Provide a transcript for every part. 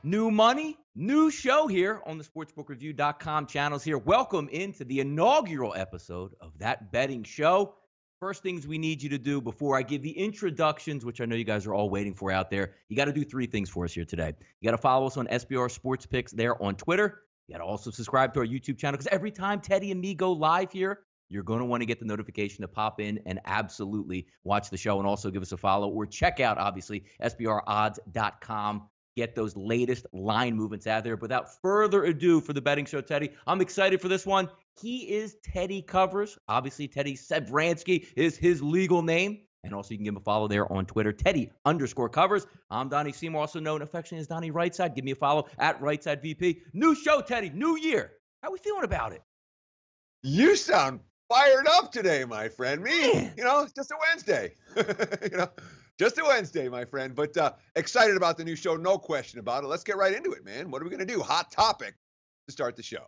New money, new show here on the sportsbookreview.com channels here. Welcome into the inaugural episode of That Betting Show. First things we need you to do before I give the introductions, which I know you guys are all waiting for out there, you got to do three things for us here today. You got to follow us on SBR Sports Picks there on Twitter. You got to also subscribe to our YouTube channel because every time Teddy and me go live here, you're going to want to get the notification to pop in and absolutely watch the show and also give us a follow or check out, obviously, SBRodds.com. Get those latest line movements out there. But without further ado for the betting show, Teddy, I'm excited for this one. He is Teddy Covers. Obviously, Teddy Sebransky is his legal name. And also, you can give him a follow there on Twitter, Teddy_Covers. I'm Donnie Seymour, also known affectionately as Donnie Rightside. Give me a follow at RightsideVP. New show, Teddy. New year. How are we feeling about it? You sound fired up today, my friend. Me, it's just a Wednesday. Just a Wednesday, my friend. But excited about the new show, no question about it. Let's get right into it, man. What are we going to do? Hot topic to start the show.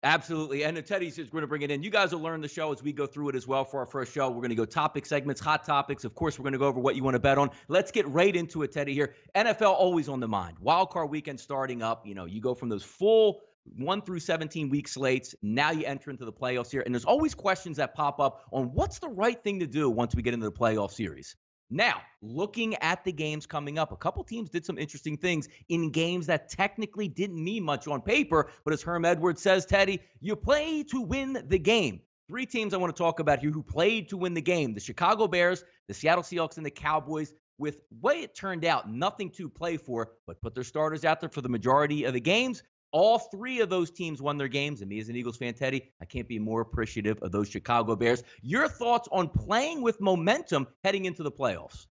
Absolutely. And Teddy's going to bring it in. You guys will learn the show as we go through it as well for our first show. We're going to go topic segments, hot topics. Of course, we're going to go over what you want to bet on. Let's get right into it, Teddy, here. NFL always on the mind. Wild card weekend starting up. You go from those full 1 through 17 week slates. Now you enter into the playoffs here. And there's always questions that pop up on what's the right thing to do once we get into the playoff series. Now, looking at the games coming up, a couple teams did some interesting things in games that technically didn't mean much on paper. But as Herm Edwards says, Teddy, you play to win the game. Three teams I want to talk about here who played to win the game. The Chicago Bears, the Seattle Seahawks, and the Cowboys. With the way it turned out, nothing to play for, but put their starters out there for the majority of the games. All three of those teams won their games, and me as an Eagles fan, Teddy, I can't be more appreciative of those Chicago Bears. Your thoughts on playing with momentum heading into the playoffs?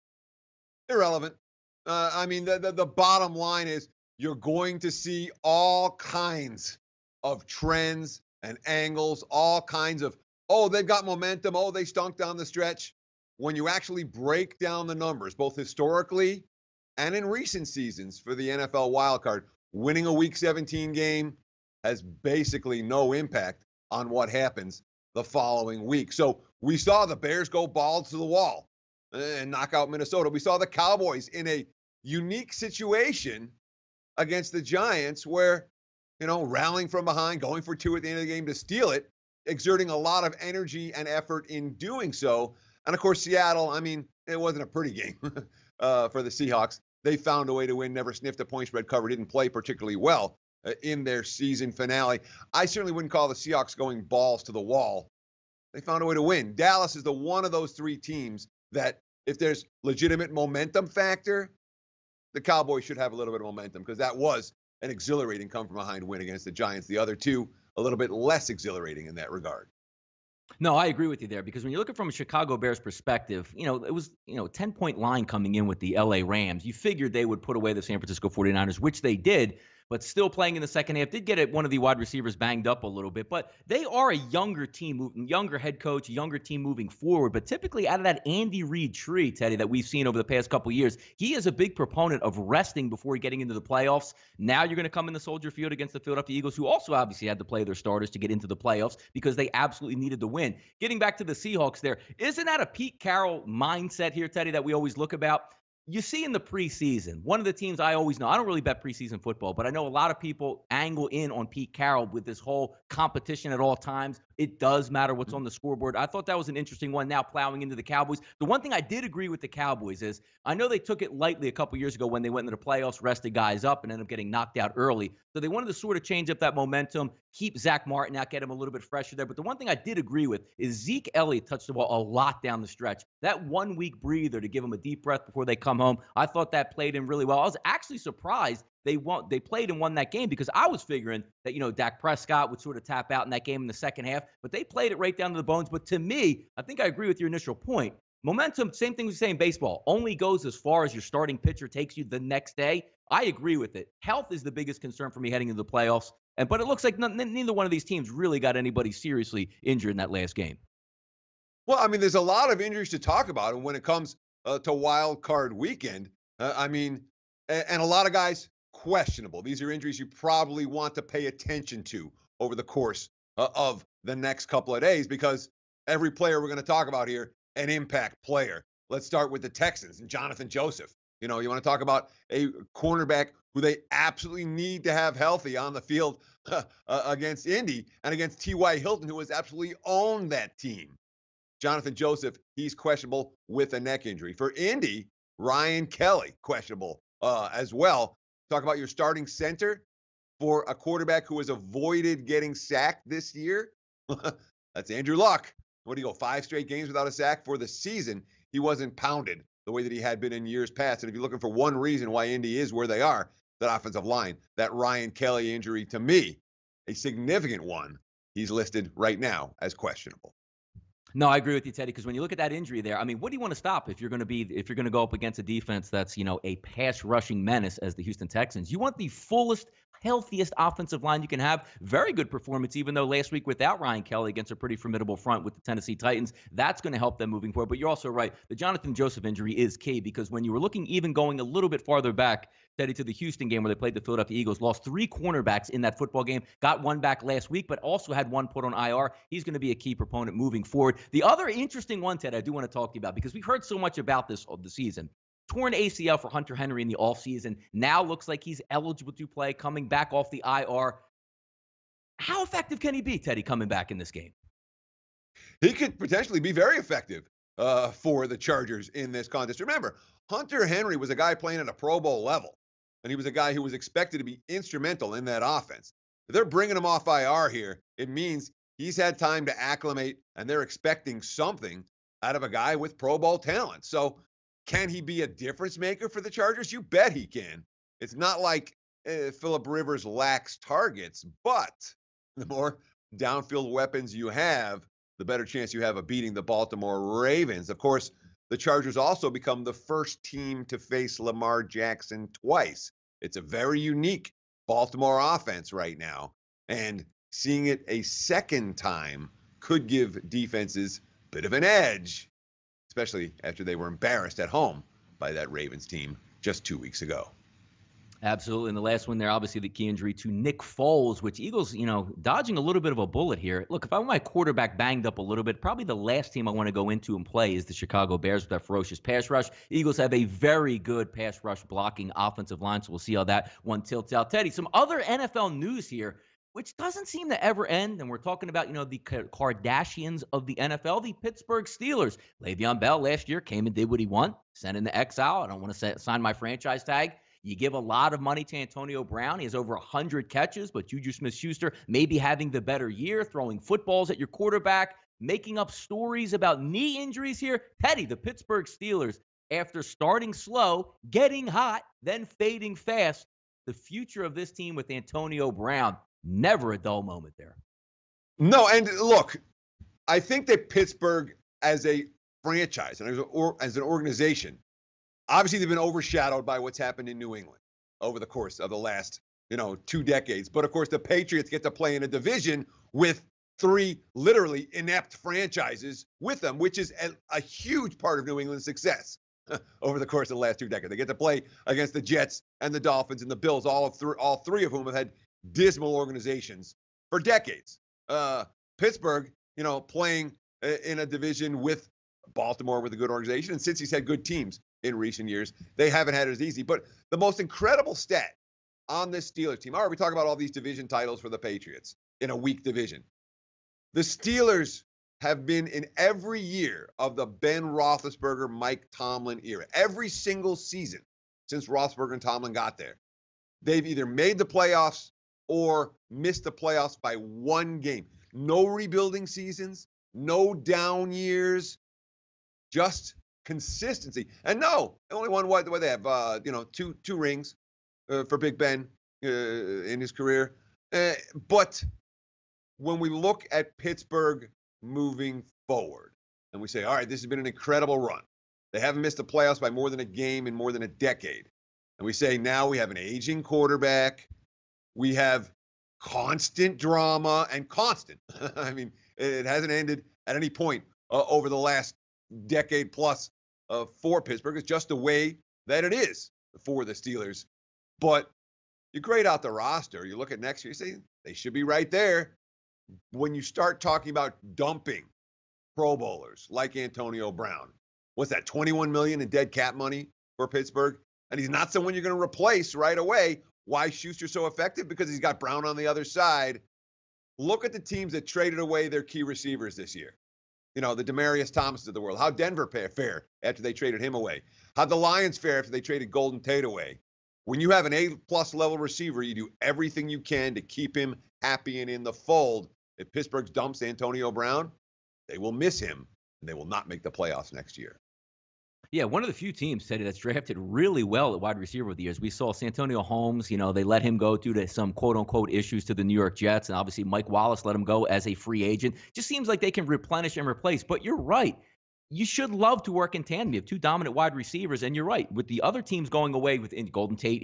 Irrelevant. The bottom line is you're going to see all kinds of trends and angles, all kinds of, they've got momentum, they stunk down the stretch. When you actually break down the numbers, both historically and in recent seasons for the NFL wildcard, winning a Week 17 game has basically no impact on what happens the following week. So we saw the Bears go balls to the wall and knock out Minnesota. We saw the Cowboys in a unique situation against the Giants where, rallying from behind, going for two at the end of the game to steal it, exerting a lot of energy and effort in doing so. And, of course, Seattle, it wasn't a pretty game for the Seahawks. They found a way to win, never sniffed a point spread cover, didn't play particularly well in their season finale. I certainly wouldn't call the Seahawks going balls to the wall. They found a way to win. Dallas is the one of those three teams that if there's legitimate momentum factor, the Cowboys should have a little bit of momentum because that was an exhilarating come-from-behind win against the Giants. The other two, a little bit less exhilarating in that regard. No, I agree with you there because when you're looking from a Chicago Bears perspective, it was, a 10-point line coming in with the LA Rams. You figured they would put away the San Francisco 49ers, which they did, but still playing in the second half. Did get one of the wide receivers banged up a little bit, but they are a younger team, younger head coach, younger team moving forward. But typically out of that Andy Reid tree, Teddy, that we've seen over the past couple of years, he is a big proponent of resting before getting into the playoffs. Now you're going to come in the Soldier Field against the Philadelphia Eagles, who also obviously had to play their starters to get into the playoffs because they absolutely needed to win. Getting back to the Seahawks there, isn't that a Pete Carroll mindset here, Teddy, that we always look about? You see in the preseason, one of the teams I always know, I don't really bet preseason football, but I know a lot of people angle in on Pete Carroll with this whole competition at all times. It does matter what's on the scoreboard. I thought that was an interesting one now plowing into the Cowboys. The one thing I did agree with the Cowboys is I know they took it lightly a couple years ago when they went into the playoffs, rested guys up, and ended up getting knocked out early. So they wanted to sort of change up that momentum, keep Zach Martin out, get him a little bit fresher there. But the one thing I did agree with is Zeke Elliott touched the ball a lot down the stretch. That 1 week breather to give him a deep breath before they come home, I thought that played in really well. I was actually surprised they played and won that game because I was figuring that, Dak Prescott would sort of tap out in that game in the second half, but they played it right down to the bones. But to me, I think I agree with your initial point. Momentum, same thing we say in baseball, only goes as far as your starting pitcher takes you the next day. I agree with it. Health is the biggest concern for me heading into the playoffs. But it looks like neither one of these teams really got anybody seriously injured in that last game. Well, there's a lot of injuries to talk about. And when it comes to wild card weekend, and a lot of guys questionable. These are injuries you probably want to pay attention to over the course of the next couple of days because every player we're going to talk about here, an impact player. Let's start with the Texans and Jonathan Joseph. You want to talk about a cornerback who they absolutely need to have healthy on the field against Indy and against T.Y. Hilton, who has absolutely owned that team. Jonathan Joseph, he's questionable with a neck injury. For Indy, Ryan Kelly, questionable as well. Talk about your starting center for a quarterback who has avoided getting sacked this year. That's Andrew Luck. What do you go, 5 straight games without a sack for the season? He wasn't pounded the way that he had been in years past. And if you're looking for one reason why Indy is where they are, that offensive line, that Ryan Kelly injury, to me, a significant one, he's listed right now as questionable. No, I agree with you, Teddy, because when you look at that injury there, I mean, what do you want to stop if you're going to go up against a defense that's, a pass rushing menace as the Houston Texans? You want the fullest, healthiest offensive line you can have. Very good performance, even though last week without Ryan Kelly against a pretty formidable front with the Tennessee Titans. That's going to help them moving forward. But you're also right. The Jonathan Joseph injury is key because when you were looking even going a little bit farther back, Teddy, to the Houston game where they played the Philadelphia Eagles, lost 3 cornerbacks in that football game, got one back last week, but also had one put on IR. He's going to be a key proponent moving forward. The other interesting one, Ted, I do want to talk to you about because we've heard so much about this of the season. Torn ACL for Hunter Henry in the offseason. Now looks like he's eligible to play, coming back off the IR. How effective can he be, Teddy, coming back in this game? He could potentially be very effective for the Chargers in this contest. Remember, Hunter Henry was a guy playing at a Pro Bowl level, and he was a guy who was expected to be instrumental in that offense. If they're bringing him off IR here, it means he's had time to acclimate, and they're expecting something out of a guy with Pro Bowl talent. So can he be a difference maker for the Chargers? You bet he can. It's not like Phillip Rivers lacks targets, but the more downfield weapons you have, the better chance you have of beating the Baltimore Ravens. Of course, the Chargers also become the first team to face Lamar Jackson twice. It's a very unique Baltimore offense right now, and seeing it a second time could give defenses a bit of an edge, especially after they were embarrassed at home by that Ravens team just 2 weeks ago. Absolutely. And the last one there, obviously the key injury to Nick Foles, which Eagles, dodging a little bit of a bullet here. Look, if I want my quarterback banged up a little bit, probably the last team I want to go into and play is the Chicago Bears with that ferocious pass rush. Eagles have a very good pass rush blocking offensive line, so we'll see how that one tilts out. Teddy, some other NFL news here, which doesn't seem to ever end. And we're talking about, the Kardashians of the NFL, the Pittsburgh Steelers. Le'Veon Bell last year came and did what he wanted, sent into exile. I don't want to sign my franchise tag. You give a lot of money to Antonio Brown. He has over 100 catches, but Juju Smith-Schuster maybe having the better year, throwing footballs at your quarterback, making up stories about knee injuries here. Teddy, the Pittsburgh Steelers, after starting slow, getting hot, then fading fast, the future of this team with Antonio Brown, never a dull moment there. No, and look, I think that Pittsburgh as a franchise and as an organization, obviously they've been overshadowed by what's happened in New England over the course of the last, 2 decades. But of course, the Patriots get to play in a division with 3 literally inept franchises with them, which is a huge part of New England's success over the course of the last 2 decades. They get to play against the Jets and the Dolphins and the Bills, all 3 of whom have had dismal organizations for decades. Pittsburgh, playing in a division with Baltimore with a good organization, and since he's had good teams in recent years, they haven't had it as easy. But the most incredible stat on this Steelers team, all right, we talk about all these division titles for the Patriots in a weak division. The Steelers have been in every year of the Ben Roethlisberger, Mike Tomlin era, every single season since Roethlisberger and Tomlin got there. They've either made the playoffs or missed the playoffs by 1 game. No rebuilding seasons, no down years, just consistency. And no, only won what they have, 2 rings for Big Ben in his career. But when we look at Pittsburgh moving forward and we say, all right, this has been an incredible run. They haven't missed the playoffs by more than a game in more than a decade. And we say now we have an aging quarterback. We have constant drama and constant. I mean, it hasn't ended at any point over the last decade plus for Pittsburgh. It's just the way that it is for the Steelers. But you grade out the roster. You look at next year, you say they should be right there. When you start talking about dumping Pro Bowlers like Antonio Brown, what's that, $21 million in dead cap money for Pittsburgh? and he's not someone you're going to replace right away. Why is Schuster so effective? Because he's got Brown on the other side. Look at the teams that traded away their key receivers this year. You know, the Demaryius Thomas of the world. How Denver fared after they traded him away. How the Lions fare after they traded Golden Tate away. When you have an A-plus level receiver, you do everything you can to keep him happy and in the fold. If Pittsburgh dumps Antonio Brown, they will miss him, and they will not make the playoffs next year. Yeah, one of the few teams, Teddy, that's drafted really well at wide receiver over the years. We saw Santonio Holmes, they let him go due to some quote-unquote issues to the New York Jets, and obviously Mike Wallace let him go as a free agent. Just seems like they can replenish and replace, but you're right. You should love to work in tandem. You have two dominant wide receivers, and you're right. With the other teams going away with Golden Tate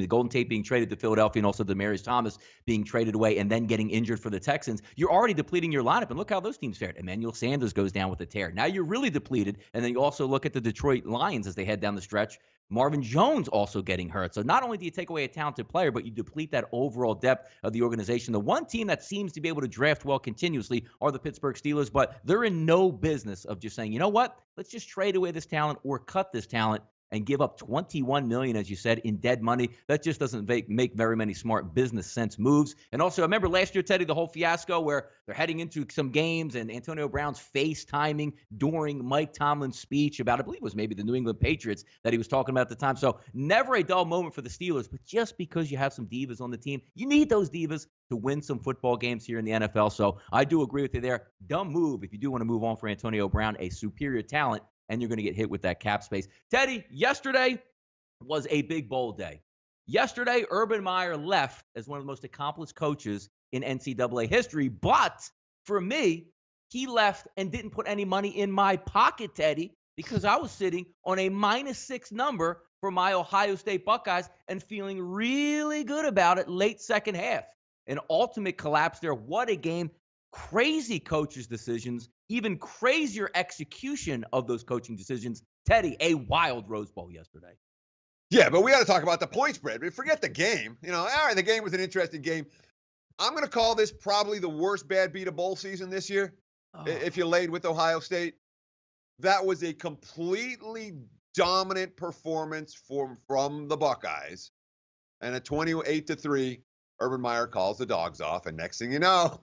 Golden Tate being traded to Philadelphia, and also Demaryius Thomas being traded away and then getting injured for the Texans, you're already depleting your lineup. And look how those teams fared. Emmanuel Sanders goes down with a tear. Now you're really depleted, and then you also look at the Detroit Lions as they head down the stretch. Marvin Jones also getting hurt. So not only do you take away a talented player, but you deplete that overall depth of the organization. The one team that seems to be able to draft well continuously are the Pittsburgh Steelers, but they're in no business of just saying, you know what, let's just trade away this talent or cut this talent and give up $21 million, as you said, in dead money. That just doesn't make very many smart business sense moves. And also, I remember last year, Teddy, the whole fiasco where they're heading into some games and Antonio Brown's face timing during Mike Tomlin's speech about, I believe it was maybe the New England Patriots that he was talking about at the time. So never a dull moment for the Steelers, but just because you have some divas on the team, you need those divas to win some football games here in the NFL. So I do agree with you there. Dumb move if you do want to move on for Antonio Brown, a superior talent, and you're going to get hit with that cap space. Teddy, yesterday was a big bowl day. Yesterday, Urban Meyer left as one of the most accomplished coaches in NCAA history. But for me, he left and didn't put any money in my pocket, Teddy, because I was sitting on a -6 number for my Ohio State Buckeyes and feeling really good about it late second half. An ultimate collapse there. What a game. Crazy coaches' decisions, even crazier execution of those coaching decisions. Teddy, a wild Rose Bowl yesterday. Yeah, but we got to talk about the point spread. Forget the game. All right, the game was an interesting game. I'm going to call this probably the worst bad beat of bowl season this year, if you laid with Ohio State. That was a completely dominant performance from the Buckeyes. And at 28-3, Urban Meyer calls the dogs off. And next thing you know,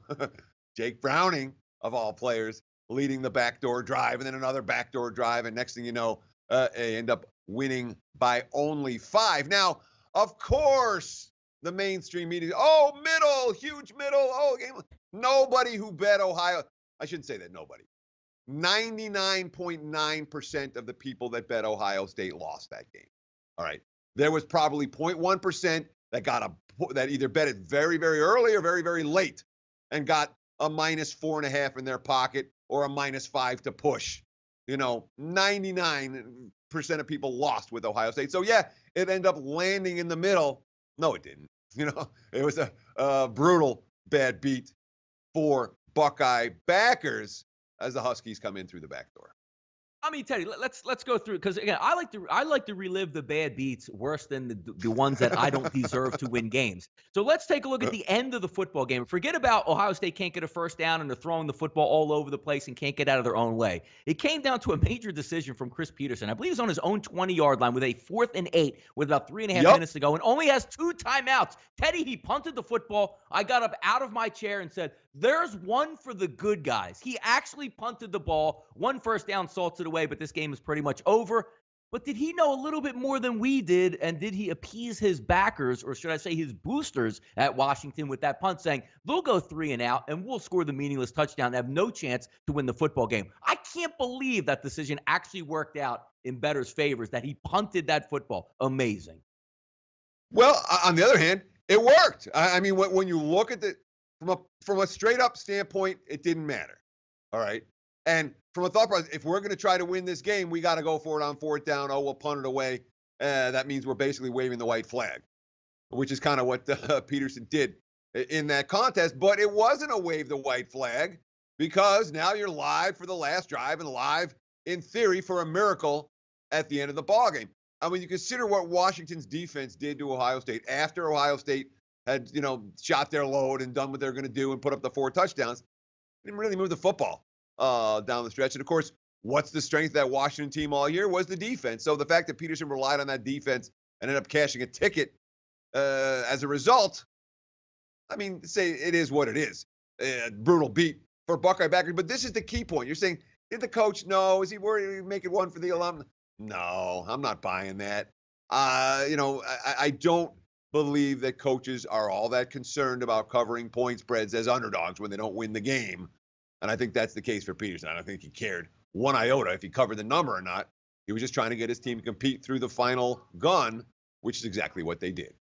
Jake Browning, of all players, leading the backdoor drive, and then another backdoor drive. And next thing you know, they end up winning by only 5. Now, of course, the mainstream media, huge middle, game. Nobody who bet Ohio, I shouldn't say that nobody. 99.9% of the people that bet Ohio State lost that game. All right. There was probably 0.1% that either bet it very, very early or very, very late and got a -4.5 in their pocket or a -5 to push. 99% of people lost with Ohio State. So, yeah, it ended up landing in the middle. No, it didn't. It was a brutal bad beat for Buckeye backers as the Huskies come in through the back door. I mean, Teddy, let's go through, because again, I like to relive the bad beats worse than the ones that I don't deserve to win games. So let's take a look at the end of the football game. Forget about Ohio State can't get a first down and they're throwing the football all over the place and can't get out of their own way. It came down to a major decision from Chris Peterson. I believe he's on his own 20-yard line with a 4th and 8 with about 3.5 minutes to go and only has 2 timeouts. Teddy, he punted the football. I got up out of my chair and said, there's one for the good guys. He actually punted the ball, 1 first down, salted away, but this game is pretty much over. But did he know a little bit more than we did, and did he appease his backers, or should I say his boosters at Washington with that punt, saying they'll go 3 and out and we'll score the meaningless touchdown and have no chance to win the football game? I can't believe that decision actually worked out in Bettor's favors, that he punted that football. Amazing. Well, on the other hand, it worked. I mean, when you look at from a straight up standpoint, it didn't matter. All right. And from a thought process, if we're going to try to win this game, we got to go for it on 4th down. We'll punt it away. That means we're basically waving the white flag, which is kind of what Peterson did in that contest. But it wasn't a wave the white flag, because now you're live for the last drive and live, in theory, for a miracle at the end of the ballgame. I mean, you consider what Washington's defense did to Ohio State after Ohio State had, shot their load and done what they're going to do and put up the 4 touchdowns. They didn't really move the football down the stretch. And, of course, What's the strength of that Washington team all year? Was the defense. So the fact that Peterson relied on that defense and ended up cashing a ticket as a result, I mean, say it is what it is. Brutal beat for Buckeye backers. But this is the key point. You're saying, did the coach know? Is he worried he's making one for the alum? No, I'm not buying that. I don't believe that coaches are all that concerned about covering point spreads as underdogs when they don't win the game. And I think that's the case for Peterson. I don't think he cared one iota if he covered the number or not. He was just trying to get his team to compete through the final gun, which is exactly what they did.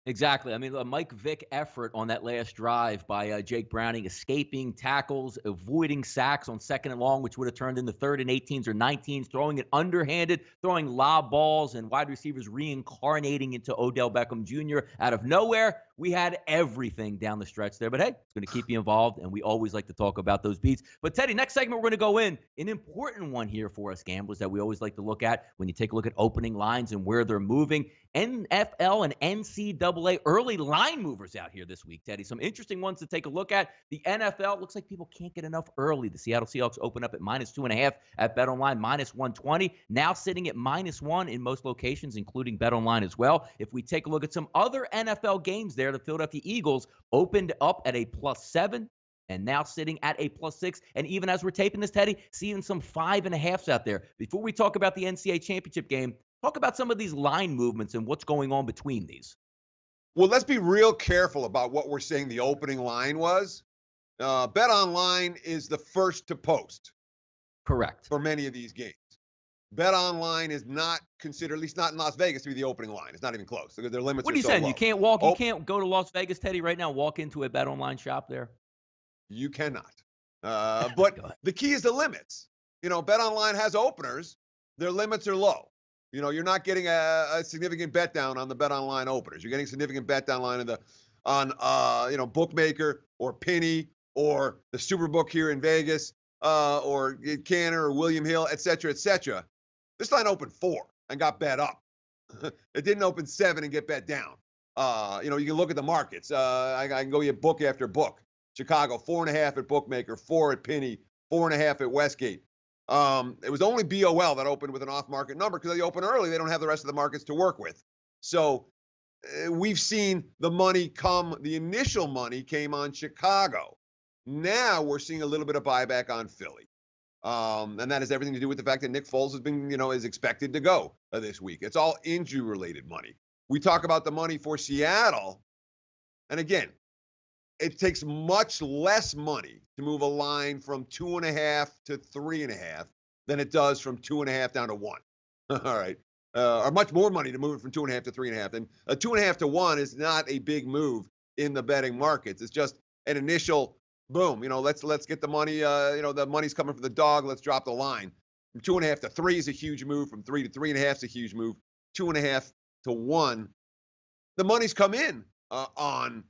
Exactly. I mean, a Mike Vick effort on that last drive by Jake Browning, escaping tackles, avoiding sacks on 2nd and long, which would have turned into 3rd and 18s or 19s, throwing it underhanded, throwing lob balls, and wide receivers reincarnating into Odell Beckham Jr. out of nowhere. We had everything down the stretch there. But, hey, it's going to keep you involved, and we always like to talk about those beats. But, Teddy, next segment we're going to go in. An important one here for us gamblers that we always like to look at when you take a look at opening lines and where they're moving. NFL and NCAA early line movers out here this week, Teddy. Some interesting ones to take a look at. The NFL, looks like people can't get enough early. The Seattle Seahawks open up at -2.5 at BetOnline, -120. Now sitting at -1 in most locations, including BetOnline as well. If we take a look at some other NFL games there, the Philadelphia Eagles opened up at a +7. And now sitting at a +6. And even as we're taping this, Teddy, seeing some 5.5s out there. Before we talk about the NCAA championship game, talk about some of these line movements and what's going on between these. Well, let's be real careful about what we're saying the opening line was. BetOnline is the first to post. Correct. For many of these games. BetOnline is not considered, at least not in Las Vegas, to be the opening line. It's not even close. Their limits What are are you so saying? low. You can't walk. You can't go to Las Vegas, Teddy, right now. Walk into a BetOnline shop there. You cannot. But the key is the limits. BetOnline has openers. Their limits are low. You're not getting a significant bet down on the BetOnline openers. You're getting a significant bet down line on Bookmaker or Penny or the Superbook here in Vegas or Canner or William Hill, et cetera, et cetera. This line opened 4 and got bet up. It didn't open 7 and get bet down. You can look at the markets. I can go get book after book. Chicago, 4.5 at Bookmaker, 4 at Penny, 4.5 at Westgate. It was only BOL that opened with an off-market number because they open early. They don't have the rest of the markets to work with. So we've seen the money come. The initial money came on Chicago. Now we're seeing a little bit of buyback on Philly. And that has everything to do with the fact that Nick Foles has been, is expected to go this week. It's all injury-related money. We talk about the money for Seattle. And again, it takes much less money to move a line from 2.5 to 3.5 than it does from 2.5 down to 1. All right. Or much more money to move it from 2.5 to 3.5. And a 2.5 to 1 is not a big move in the betting markets. It's just an initial boom. Let's get the money. The money's coming from the dog. Let's drop the line. From 2.5 to 3 is a huge move. From 3 to 3.5 is a huge move. 2.5 to 1, the money's come in on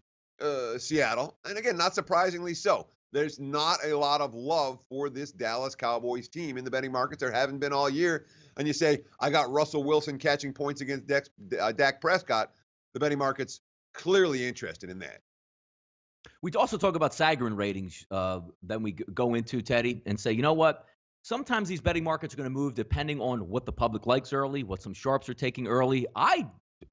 Seattle. And again, not surprisingly so. There's not a lot of love for this Dallas Cowboys team in the betting markets. There haven't been all year. And you say, I got Russell Wilson catching points against Dak Prescott. The betting market's clearly interested in that. We also talk about Sagarin ratings. Then we go into, Teddy, and say, you know what? Sometimes these betting markets are going to move depending on what the public likes early, what some sharps are taking early.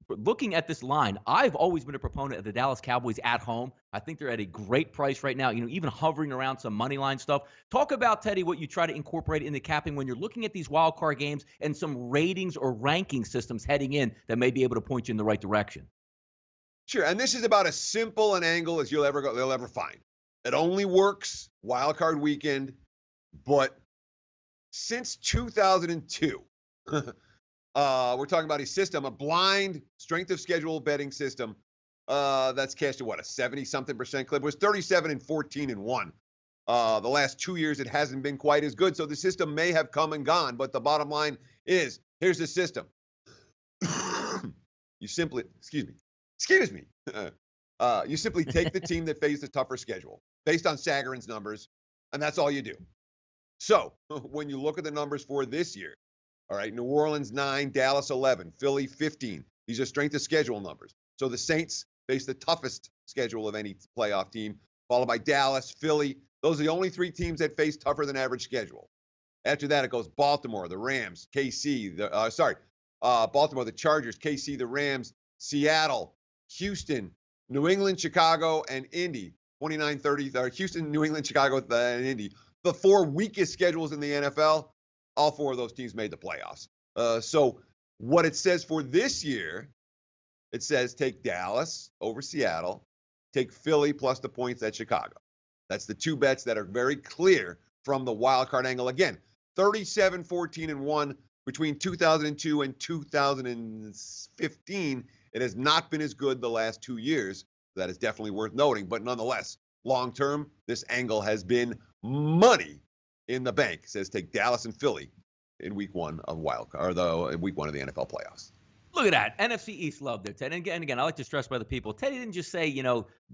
Looking at this line, I've always been a proponent of the Dallas Cowboys at home. I think they're at a great price right now, even hovering around some money line stuff. Talk about, Teddy, what you try to incorporate in the capping when you're looking at these wild card games and some ratings or ranking systems heading in that may be able to point you in the right direction. Sure, and this is about as simple an angle as they'll ever find. It only works wild card weekend, but since 2002, we're talking about a system, a blind strength of schedule betting system that's cashed at a 70-something% clip. It was 37-14-1. The last 2 years, it hasn't been quite as good. So the system may have come and gone, but the bottom line is, here's the system. You simply, excuse me. You simply take the team that faced a tougher schedule based on Sagarin's numbers, and that's all you do. So when you look at the numbers for this year, all right, New Orleans 9, Dallas 11, Philly 15. These are strength of schedule numbers. So the Saints face the toughest schedule of any playoff team, followed by Dallas, Philly. Those are the only 3 teams that face tougher than average schedule. After that, it goes Baltimore, the Rams, KC, Baltimore, the Chargers, KC, the Rams, Seattle, Houston, New England, Chicago, and Indy. 29-30. Houston, New England, Chicago, and Indy. The 4 weakest schedules in the NFL. All 4 of those teams made the playoffs. So what it says for this year, it says take Dallas over Seattle, take Philly plus the points at Chicago. That's the 2 bets that are very clear from the wild card angle. Again, 37-14-1 between 2002 and 2015. It has not been as good the last 2 years. That is definitely worth noting. But nonetheless, long term, this angle has been money in the bank. It says take Dallas and Philly in week 1 of week 1 of the NFL playoffs. Look at that. NFC East love there, Ted. And again, I like to stress by the people, Teddy didn't just say,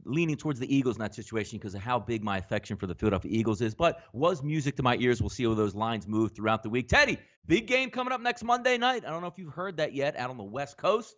leaning towards the Eagles in that situation because of how big my affection for the Philadelphia Eagles is, but was music to my ears. We'll see how those lines move throughout the week. Teddy, big game coming up next Monday night. I don't know if you've heard that yet out on the West Coast.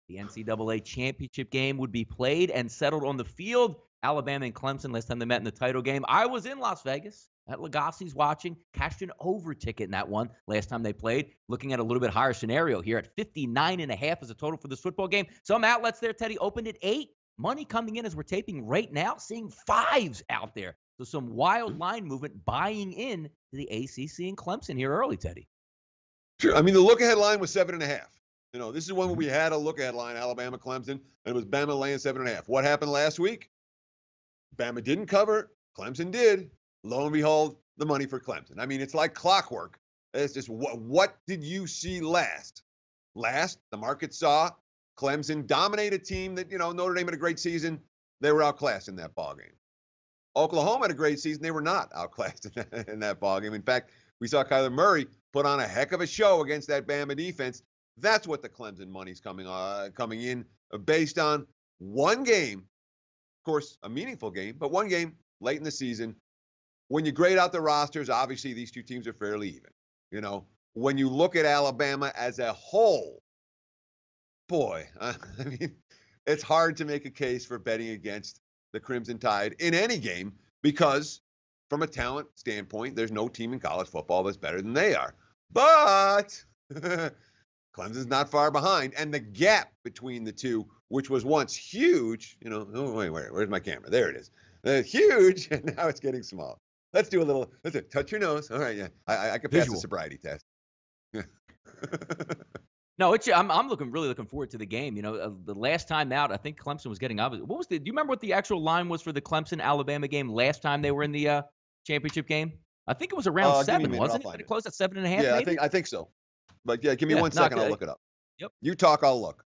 The NCAA championship game would be played and settled on the field. Alabama and Clemson, last time they met in the title game. I was in Las Vegas at Legacy's watching, cashed an over ticket in that one last time they played. Looking at a little bit higher scenario here at 59.5 as a total for this football game. Some outlets there, Teddy, opened at 8. Money coming in as we're taping right now, seeing 5s out there. So some wild line movement buying in to the ACC and Clemson here early, Teddy. Sure. I mean, the look-ahead line was 7.5. This is when we had a look-ahead line, Alabama, Clemson, and it was Bama laying 7.5. What happened last week? Bama didn't cover. Clemson did. Lo and behold, the money for Clemson. I mean, it's like clockwork. It's just what did you see last? Last, the market saw Clemson dominate a team that, Notre Dame had a great season. They were outclassed in that ballgame. Oklahoma had a great season. They were not outclassed in that ballgame. In fact, we saw Kyler Murray put on a heck of a show against that Bama defense. That's what the Clemson money's coming in based on one game, of course, a meaningful game, but one game late in the season. When you grade out the rosters, obviously these 2 teams are fairly even. When you look at Alabama as a whole, boy, I mean, it's hard to make a case for betting against the Crimson Tide in any game because from a talent standpoint, there's no team in college football that's better than they are. But Clemson's not far behind, and the gap between the two, which was once huge, where's my camera? There it is. Huge, and now it's getting small. Let's touch your nose. All right, yeah. I could pass the sobriety test. No, I'm really looking forward to the game. The last time out, I think Clemson was getting up. Do you remember what the actual line was for the Clemson-Alabama game last time they were in the championship game? I think it was around 7, wasn't it? Did it close at 7.5? Yeah, maybe? I think so. But yeah, give me 1 second. I'll look it up. Yep. You talk, I'll look.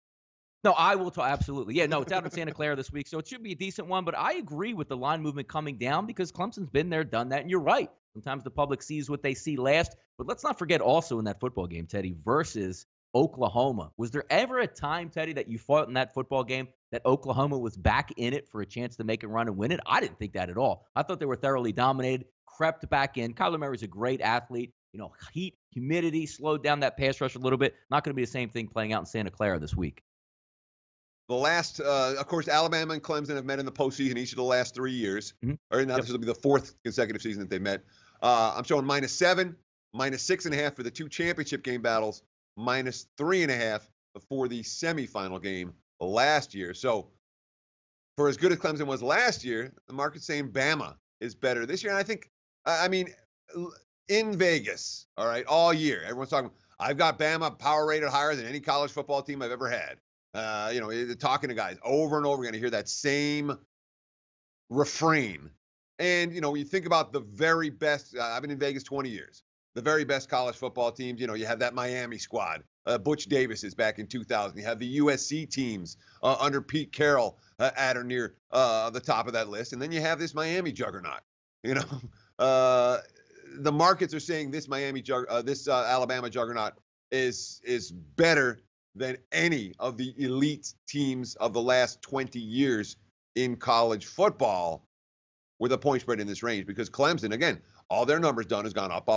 No, I will talk. Absolutely. Yeah, no, it's out in Santa Clara this week, so it should be a decent one. But I agree with the line movement coming down because Clemson's been there, done that. And you're right. Sometimes the public sees what they see last. But let's not forget also in that football game, Teddy, versus Oklahoma. Was there ever a time, Teddy, that you thought in that football game that Oklahoma was back in it for a chance to make a run and win it? I didn't think that at all. I thought they were thoroughly dominated, crept back in. Kyler Murray's a great athlete. Heat, humidity slowed down that pass rush a little bit. Not going to be the same thing playing out in Santa Clara this week. The last, of course, Alabama and Clemson have met in the postseason each of the last 3 years. Mm-hmm. Or now this will be the 4th consecutive season that they met. I'm showing -7, -6.5 for the 2 championship game battles, -3.5 for the semifinal game last year. So for as good as Clemson was last year, the market's saying Bama is better this year. And I think, in Vegas, all right, all year, everyone's talking, I've got Bama power rated higher than any college football team I've ever had. Talking to guys over and over again, to hear that same refrain. And, when you think about the very best, I've been in Vegas 20 years, the very best college football teams, you have that Miami squad, Butch Davis is back in 2000. You have the USC teams under Pete Carroll at or near the top of that list. And then you have this Miami juggernaut, the markets are saying this Alabama juggernaut is better than any of the elite teams of the last 20 years in college football with a point spread in this range. Because Clemson, again, all their numbers done has gone up.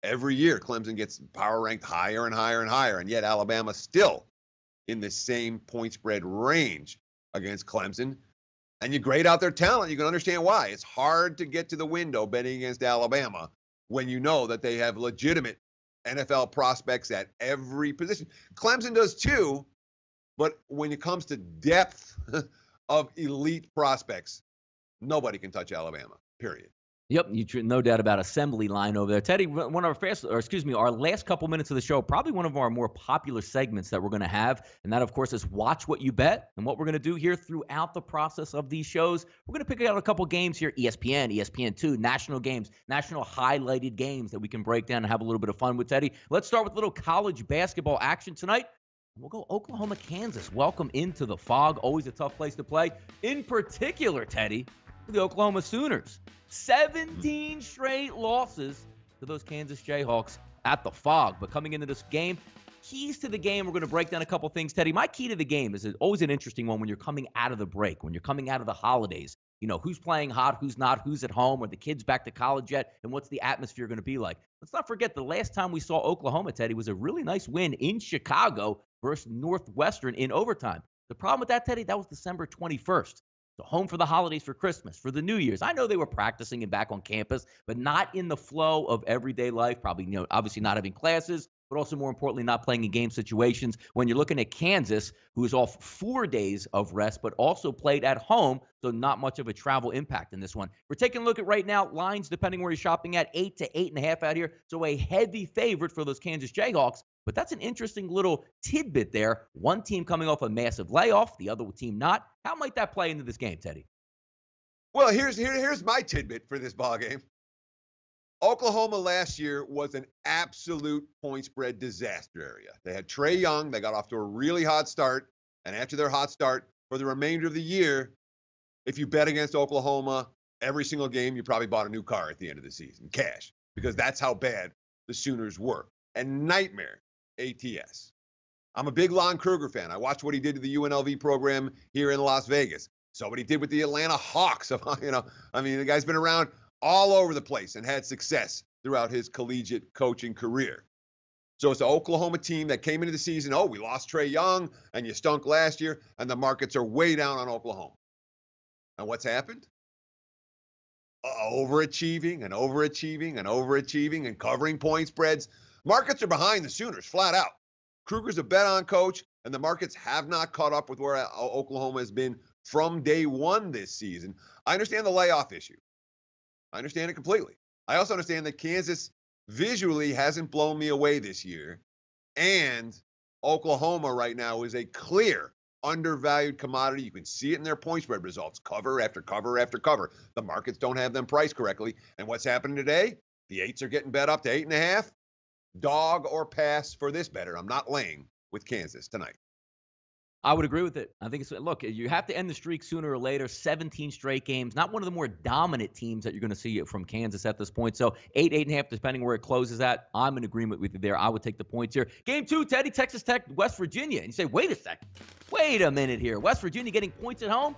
Every year, Clemson gets power ranked higher and higher and higher, and yet Alabama still in the same point spread range against Clemson. And you grade out their talent, you can understand why. It's hard to get to the window betting against Alabama when you know that they have legitimate NFL prospects at every position. Clemson does too, but when it comes to depth of elite prospects, nobody can touch Alabama, period. Yep, no doubt about assembly line over there. Teddy, one of our last couple minutes of the show, probably one of our more popular segments that we're going to have, and that, of course, is Watch What You Bet. And what we're going to do here throughout the process of these shows, we're going to pick out a couple games here, ESPN, ESPN2, national games, national highlighted games that we can break down and have a little bit of fun with, Teddy. Let's start with a little college basketball action tonight. We'll go Oklahoma, Kansas. Welcome into the Fog. Always a tough place to play. In particular, Teddy, the Oklahoma Sooners. 17 straight losses to those Kansas Jayhawks at the Fog. But coming into this game, keys to the game, we're going to break down a couple things, Teddy. My key to the game is always an interesting one when you're coming out of the break, when you're coming out of the holidays. You know, who's playing hot, who's not, who's at home, are the kids back to college yet, and what's the atmosphere going to be like? Let's not forget the last time we saw Oklahoma, Teddy, was a really nice win in Chicago versus Northwestern in overtime. The problem with that, Teddy, that was December 21st. So home for the holidays, for Christmas, for the New Year's. I know they were practicing and back on campus, but not in the flow of everyday life. Probably, obviously not having classes, but also more importantly, not playing in game situations. When you're looking at Kansas, who is off 4 days of rest, but also played at home, so not much of a travel impact in this one. We're taking a look at right now lines, depending where you're shopping at, 8 to 8.5 out here. So a heavy favorite for those Kansas Jayhawks. But that's an interesting little tidbit there. One team coming off a massive layoff, the other team not. How might that play into this game, Teddy? Well, here's my tidbit for this ball game. Oklahoma last year was an absolute point spread disaster area. They had Trae Young. They got off to a really hot start. And after their hot start, for the remainder of the year, if you bet against Oklahoma every single game, you probably bought a new car at the end of the season, cash, because that's how bad the Sooners were. And nightmare ATS. I'm a big Lon Kruger fan. I watched what he did to the UNLV program here in Las Vegas. Saw what he did with the Atlanta Hawks. The guy's been around all over the place and had success throughout his collegiate coaching career. So it's the Oklahoma team that came into the season, we lost Trae Young, and you stunk last year, and the markets are way down on Oklahoma. And what's happened? Overachieving and overachieving and overachieving and covering point spreads. Markets are behind the Sooners, flat out. Kruger's a bet-on coach, and the markets have not caught up with where Oklahoma has been from day one this season. I understand the layoff issue. I understand it completely. I also understand that Kansas visually hasn't blown me away this year, and Oklahoma right now is a clear undervalued commodity. You can see it in their point spread results, cover after cover after cover. The markets don't have them priced correctly. And what's happening today? The 8s are getting bet up to 8.5. Dog or pass for this better. I'm not laying with Kansas tonight. I would agree with it. I think look, you have to end the streak sooner or later. 17 straight games. Not one of the more dominant teams that you're going to see from Kansas at this point. So 8.5, depending where it closes at. I'm in agreement with you there. I would take the points here. Game 2, Teddy, Texas Tech, West Virginia. And you say, wait a second. Wait a minute here. West Virginia getting points at home?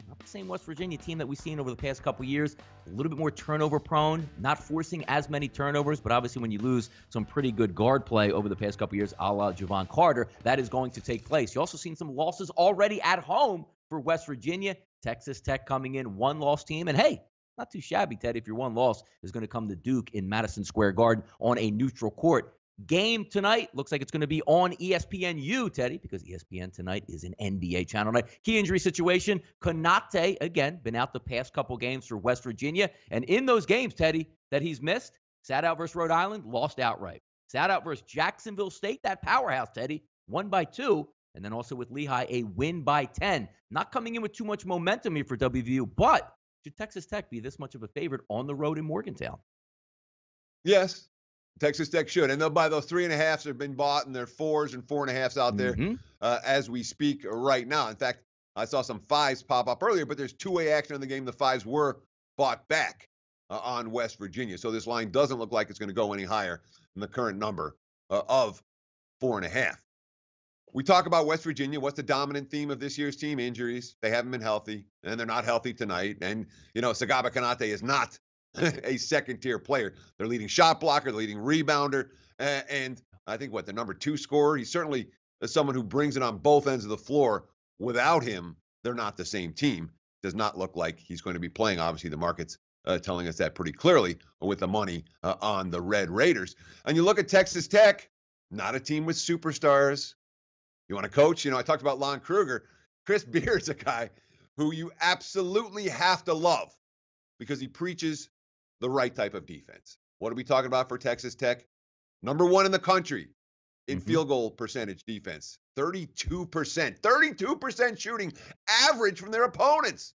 Not the same West Virginia team that we've seen over the past couple years. A little bit more turnover prone, not forcing as many turnovers, but obviously when you lose some pretty good guard play over the past couple years, a la Javon Carter, that is going to take place. You also seen some losses already at home for West Virginia. Texas Tech coming in, one-loss team. And hey, not too shabby, Ted, if your one loss is going to come to Duke in Madison Square Garden on a neutral court. Game tonight looks like it's going to be on ESPNU, Teddy, because ESPN tonight is an NBA channel night. Key injury situation, Konate, again, been out the past couple games for West Virginia. And in those games, Teddy, that he's missed, sat out versus Rhode Island, lost outright. Sat out versus Jacksonville State, that powerhouse, Teddy, won by 2. And then also with Lehigh, a win by 10. Not coming in with too much momentum here for WVU, but should Texas Tech be this much of a favorite on the road in Morgantown? Yes. Texas Tech should. And they'll buy those 3.5s that have been bought, and they're 4s and 4.5s out there as we speak right now. In fact, I saw some 5s pop up earlier, but there's two-way action in the game. The 5s were bought back on West Virginia. So this line doesn't look like it's going to go any higher than the current number of 4.5. We talk about West Virginia. What's the dominant theme of this year's team? Injuries. They haven't been healthy, and they're not healthy tonight. And, Sagaba Konate is not a second-tier player. They're leading shot blocker, the leading rebounder, and I think the number 2 scorer. He's certainly someone who brings it on both ends of the floor. Without him, they're not the same team. Does not look like he's going to be playing. Obviously, the markets telling us that pretty clearly with the money on the Red Raiders. And you look at Texas Tech, not a team with superstars. You want to coach? I talked about Lon Kruger. Chris Beard's a guy who you absolutely have to love because he preaches the right type of defense. What are we talking about for Texas Tech? Number 1 in the country in field goal percentage defense. 32%. 32% shooting average from their opponents.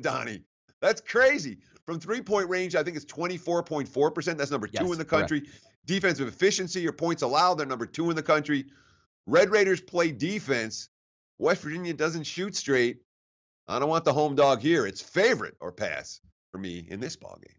Donnie, that's crazy. From three-point range, I think it's 24.4%. That's number 2 in the country. Correct. Defensive efficiency or points allowed, they're number 2 in the country. Red Raiders play defense. West Virginia doesn't shoot straight. I don't want the home dog here. It's favorite or pass for me in this ballgame.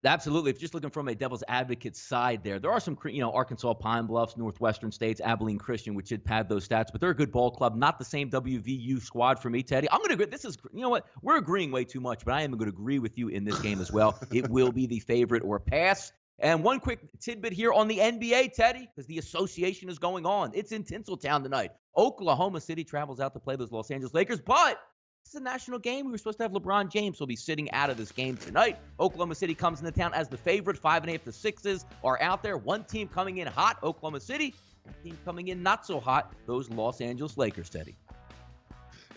Absolutely. If you're just looking from a devil's advocate side there are some, Arkansas, Pine Bluffs, Northwestern States, Abilene Christian, which should pad those stats, but they're a good ball club. Not the same WVU squad for me, Teddy. I'm going to agree. This is, you know what? We're agreeing way too much, but I am going to agree with you in this game as well. It will be the favorite or pass. And one quick tidbit here on the NBA, Teddy, because the association is going on. It's in Tinseltown tonight. Oklahoma City travels out to play those Los Angeles Lakers, but it's a national game. We were supposed to have LeBron James, so he'll be sitting out of this game tonight. Oklahoma City comes into town as the favorite. 5.5 to 6s are out there. One team coming in hot, Oklahoma City. One team coming in not so hot, those Los Angeles Lakers, Teddy.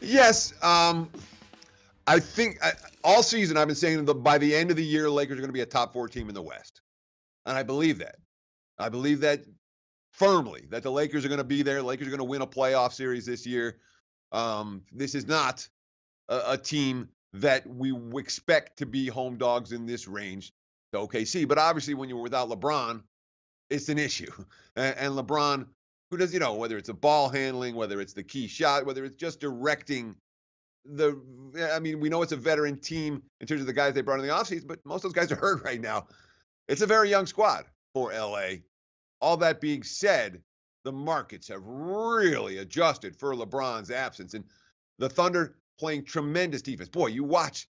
Yes. I think all season I've been saying that by the end of the year, Lakers are going to be a top 4 team in the West. And I believe that. I believe that firmly, that the Lakers are going to be there. Lakers are going to win a playoff series this year. This is not a team that we expect to be home dogs in this range to OKC. But obviously, when you're without LeBron, it's an issue. And LeBron, who does, whether it's a ball handling, whether it's the key shot, whether it's just directing we know it's a veteran team in terms of the guys they brought in the offseason, but most of those guys are hurt right now. It's a very young squad for LA. All that being said, the markets have really adjusted for LeBron's absence. And the Thunder playing tremendous defense. Boy, you watch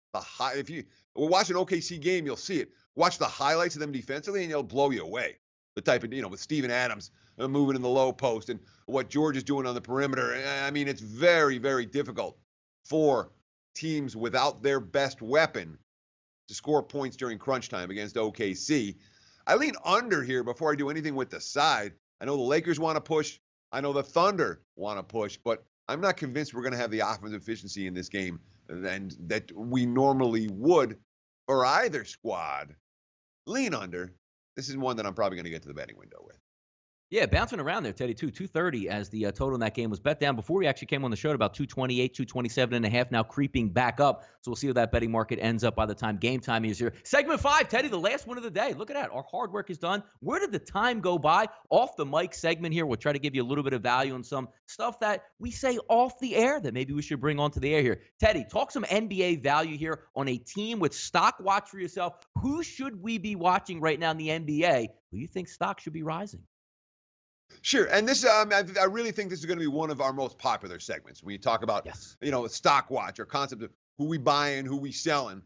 if you watch an OKC game, you'll see it. Watch the highlights of them defensively, and it'll blow you away. The type of, with Steven Adams moving in the low post and what George is doing on the perimeter. It's very, very difficult for teams without their best weapon to score points during crunch time against OKC. I lean under here before I do anything with the side. I know the Lakers want to push. I know the Thunder want to push, but I'm not convinced we're going to have the offensive efficiency in this game and that we normally would for either squad. Lean under. This is one that I'm probably going to get to the betting window with. Yeah, bouncing around there, Teddy, too. 230 as the total in that game was bet down. Before we actually came on the show at about 228, 227.5, now creeping back up. So we'll see where that betting market ends up by the time game time is here. Segment 5, Teddy, the last one of the day. Look at that. Our hard work is done. Where did the time go by? Off the mic segment here. We'll try to give you a little bit of value on some stuff that we say off the air that maybe we should bring onto the air here. Teddy, talk some NBA value here on a team with stock watch for yourself. Who should we be watching right now in the NBA who you think stock should be rising? Sure. And this, I really think this is going to be one of our most popular segments when you talk about, stock watch or concept of who we buying, who we selling.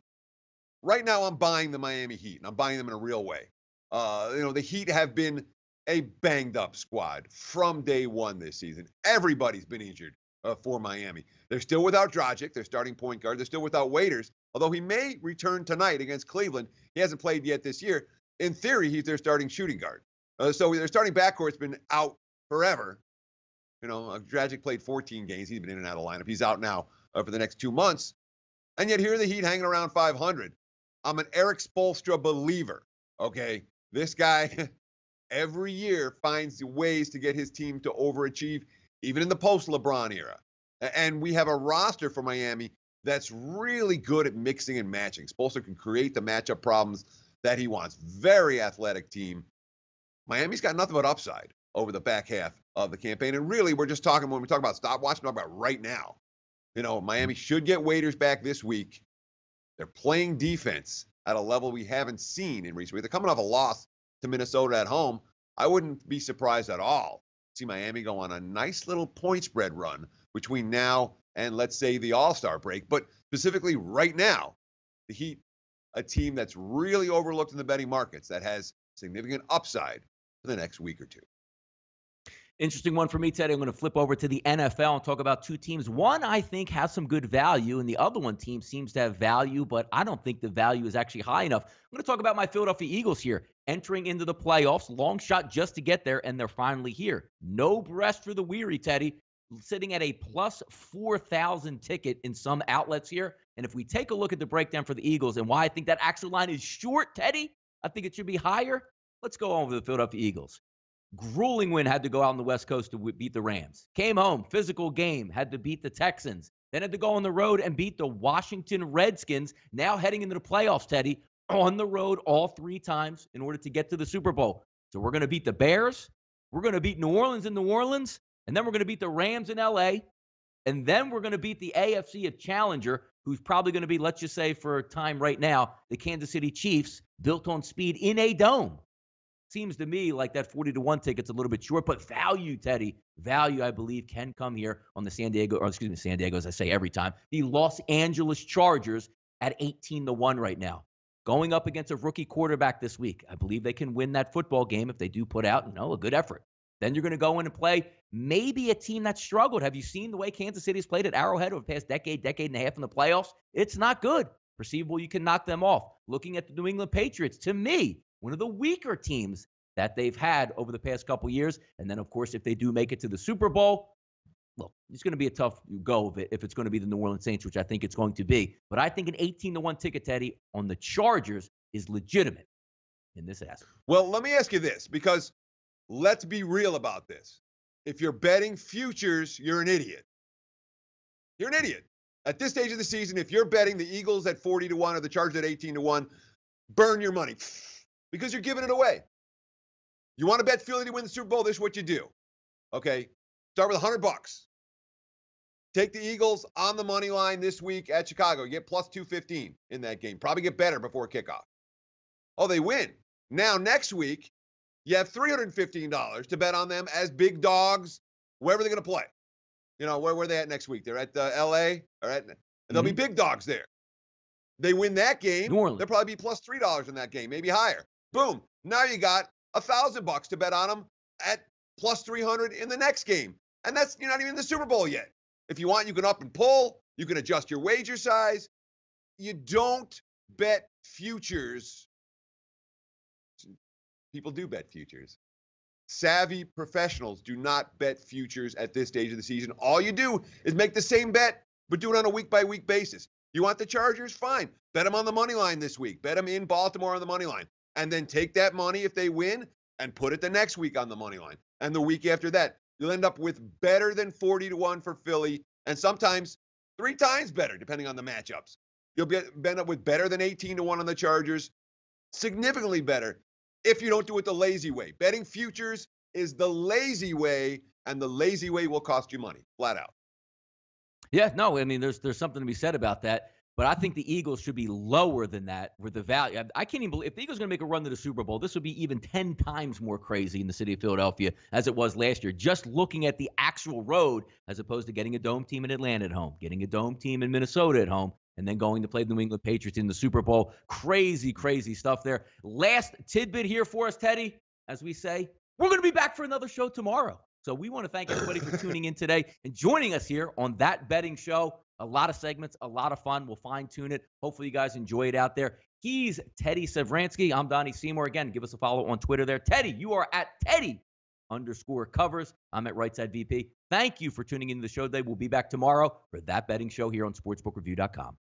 Right now, I'm buying the Miami Heat, and I'm buying them in a real way. The Heat have been a banged up squad from day one this season. Everybody's been injured for Miami. They're still without Dragic, their starting point guard. They're still without Waiters, although he may return tonight against Cleveland. He hasn't played yet this year. In theory, he's their starting shooting guard. So their starting backcourt's been out forever. Dragic played 14 games. He's been in and out of the lineup. He's out now for the next 2 months. And yet here are the Heat hanging around 500. I'm an Eric Spoelstra believer, okay? This guy every year finds ways to get his team to overachieve, even in the post-LeBron era. And we have a roster for Miami that's really good at mixing and matching. Spoelstra can create the matchup problems that he wants. Very athletic team. Miami's got nothing but upside over the back half of the campaign. And really, we're just talking, when we talk about stopwatch, we're talking about right now. Miami should get Waiters back this week. They're playing defense at a level we haven't seen in recent weeks. They're coming off a loss to Minnesota at home. I wouldn't be surprised at all to see Miami go on a nice little point spread run between now and, let's say, the All-Star break. But specifically right now, the Heat, a team that's really overlooked in the betting markets, that has significant upside for the next week or two. Interesting one for me today. I'm going to flip over to the NFL and talk about two teams. One, I think, has some good value, and the other one team seems to have value, but I don't think the value is actually high enough. I'm going to talk about my Philadelphia Eagles here, entering into the playoffs, long shot just to get there, and they're finally here. No rest for the weary, Teddy, sitting at a plus 4,000 ticket in some outlets here. And if we take a look at the breakdown for the Eagles and why I think that actual line is short, Teddy, I think it should be higher. Let's go on with the Philadelphia Eagles. Grueling win, had to go out on the West Coast to beat the Rams. Came home, physical game, had to beat the Texans. Then had to go on the road and beat the Washington Redskins. Now heading into the playoffs, Teddy, on the road all 3 times in order to get to the Super Bowl. So we're going to beat the Bears. We're going to beat New Orleans in New Orleans. And then we're going to beat the Rams in L.A. And then we're going to beat the AFC challenger, who's probably going to be, let's just say for time right now, the Kansas City Chiefs, built on speed in a dome. Seems to me like that 40-1 ticket's a little bit short, but value, Teddy, value, I believe, can come here on the San Diego, as I say every time, the Los Angeles Chargers at 18-1 right now. Going up against a rookie quarterback this week. I believe they can win that football game if they do put out, a good effort. Then you're going to go in and play maybe a team that struggled. Have you seen the way Kansas City's played at Arrowhead over the past decade and a half in the playoffs? It's not good. Perceivable, you can knock them off. Looking at the New England Patriots, to me, one of the weaker teams that they've had over the past couple years. And then, of course, if they do make it to the Super Bowl, look, it's going to be a tough go of it if it's going to be the New Orleans Saints, which I think it's going to be. But I think an 18-1 ticket, Teddy, on the Chargers is legitimate in this aspect. Well, let me ask you this, because let's be real about this. If you're betting futures, you're an idiot. You're an idiot. At this stage of the season, if you're betting the Eagles at 40-1 or the Chargers at 18-1, burn your money because you're giving it away. You want to bet Philly to win the Super Bowl? This is what you do. Okay, start with $100. Take the Eagles on the money line this week at Chicago. You get plus 215 in that game. Probably get better before kickoff. Oh, they win. Now, next week, you have $315 to bet on them as big dogs, wherever they're going to play. Where are they at next week? They're at L.A. And there'll be big dogs there. They win that game, they'll probably be plus $3 in that game, maybe higher. Boom. Now you got $1,000 to bet on them at plus 300 in the next game. And you're not even in the Super Bowl yet. If you want, you can up and pull. You can adjust your wager size. You don't bet futures. People do bet futures. Savvy professionals do not bet futures at this stage of the season. All you do is make the same bet, but do it on a week-by-week basis. You want the Chargers? Fine. Bet them on the money line this week. Bet them in Baltimore on the money line. And then take that money if they win and put it the next week on the money line. And the week after that, you'll end up with better than 40-1 for Philly, and sometimes 3 times better, depending on the matchups. You'll end up with better than 18-1 on the Chargers, significantly better if you don't do it the lazy way. Betting futures is the lazy way, and the lazy way will cost you money, flat out. Yeah, no, I mean, there's something to be said about that. But I think the Eagles should be lower than that with the value. I can't even believe if the Eagles are going to make a run to the Super Bowl, this would be even 10 times more crazy in the city of Philadelphia as it was last year. Just looking at the actual road as opposed to getting a dome team in Atlanta at home, getting a dome team in Minnesota at home, and then going to play the New England Patriots in the Super Bowl. Crazy, crazy stuff there. Last tidbit here for us, Teddy, as we say, we're going to be back for another show tomorrow. So we want to thank everybody for tuning in today and joining us here on That Betting Show. A lot of segments, a lot of fun. We'll fine-tune it. Hopefully you guys enjoy it out there. He's Teddy Sevransky. I'm Donnie Seymour. Again, give us a follow on Twitter there. Teddy, you are at Teddy_Covers. I'm at Rightside VP. Thank you for tuning into the show today. We'll be back tomorrow for That Betting Show here on sportsbookreview.com.